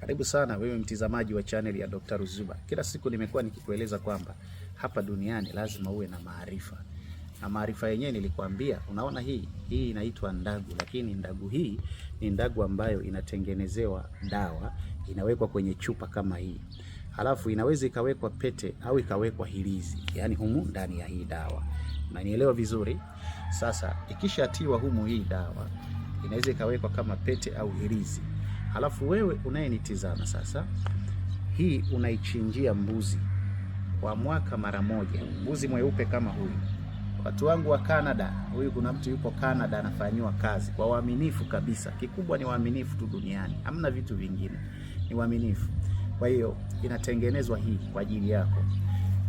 Karibu sana wewe mtizamaji wa channel ya Dr. Ruzuba. Kila siku nimekuwa nikikueleza kwamba hapa duniani lazima uwe na maarifa. Na maarifa yenyewe nilikwambia, unaona hii inaitwa ndagu, lakini ndagu hii ni ndagu ambayo inatengenezewa dawa, inawekwa kwenye chupa kama hii. Halafu inaweza ikawekwa pete au ikawekwa hirizi, yani humu ndani ya hii dawa. Unanielewa vizuri? Sasa ikishatiwa humu hii dawa, inaweza ikawekwa kama pete au hirizi. Halafu wewe unayenitizama sasa, hii unaichinjia mbuzi kwa mwaka mara moja, mbuzi mweupe kama huyu. Watu wangu wa Canada, huyu kuna mtu yupo Canada anafanywa kazi kwa uaminifu kabisa. Kikubwa ni uaminifu tu duniani, hamna vitu vingine, ni uaminifu. Kwa hiyo inatengenezwa hii kwa ajili yako.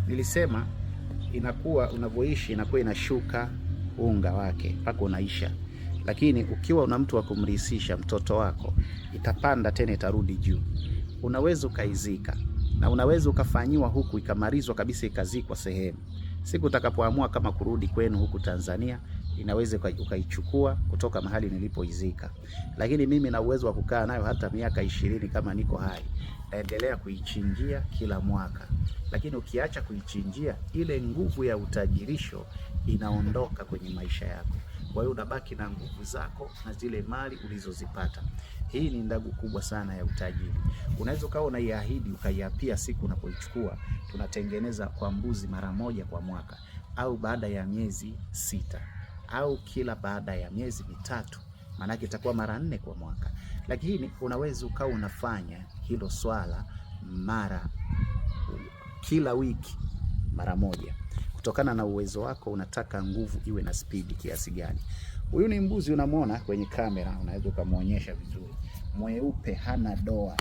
Nilisema inakuwa unavyoishi inakuwa inashuka unga wake mpaka unaisha. Lakini ukiwa una mtu wa kumrisisha mtoto wako, itapanda tena itarudi juu. Unaweza ukaizika na unaweza ukafanyiwa huku ikamarizwa kabisa ikazikwa sehemu. Siku utakapoamua kama kurudi kwenu huku Tanzania, inaweza ukaichukua kutoka mahali nilipoizika. Lakini mimi na uwezo wa kukaa nayo hata miaka 20 kama niko hai. Naendelea kuichinjia kila mwaka. Lakini ukiacha kuichinjia, ile nguvu ya utajirisho inaondoka kwenye maisha yako. Kwa hiyo unabaki na nguvu zako na zile mali ulizozipata. Hii ni ndagu kubwa sana ya utajiri. Unaweza ukawa unaiahidi ukaiapia siku unapoichukua, tunatengeneza kwa mbuzi mara moja kwa mwaka, au baada ya miezi 6, au kila baada ya miezi 3, maana yake itakuwa mara 4 kwa mwaka. Lakini unaweza ukawa unafanya hilo swala kila wiki mara moja. Kutokana na uwezo wako, unataka nguvu iwe na speed kiasi gani. Huyu ni mbuzi unamwona kwenye kamera, unaweza ukamuonyesha vizuri. Mweupe, hana doa.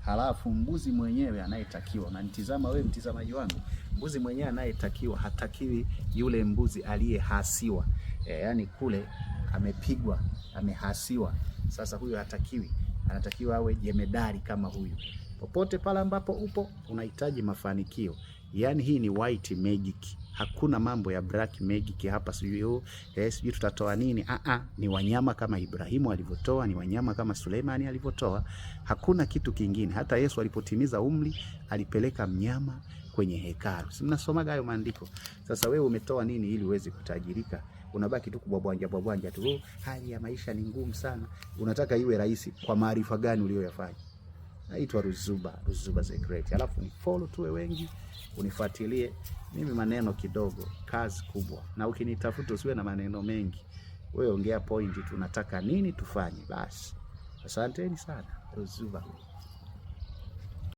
Halafu mbuzi mwenyewe anayetakiwa, na nitizama wewe mtizamaji wangu, mbuzi mwenyewe anayetakiwa hatakiwi yule mbuzi aliyehasiwa. Yani kule amepigwa, amehasiwa. Sasa huyu hatakiwi, anatakiwa awe jemedari kama huyu. Popote pale ambapo upo unahitaji mafanikio. Yani hii ni white magic. Hakuna mambo ya black magic hapa, sijui tutatoa nini. Ni wanyama kama Ibrahimu alivyotoa, ni wanyama kama Suleimani alivyotoa. Hakuna kitu kingine. Hata Yesu alipotimiza umri alipeleka mnyama kwenye hekalu. Si mnasomaga hayo maandiko? Sasa wewe umetoa nini ili uweze kutajirika? Unabaki tu kubwabwanja tu. Hali ya maisha ni ngumu sana. Unataka iwe rahisi kwa maarifa gani uliyoyafanya? Naitwa Ruzuba the Great. Alafu ni follow tuwe wengi, unifuatilie. Mimi maneno kidogo, kazi kubwa. Na ukinitafuta usiwe na maneno mengi. Wewe ongea point tu, unataka nini tufanye basi. Asanteni sana. Ruzuba.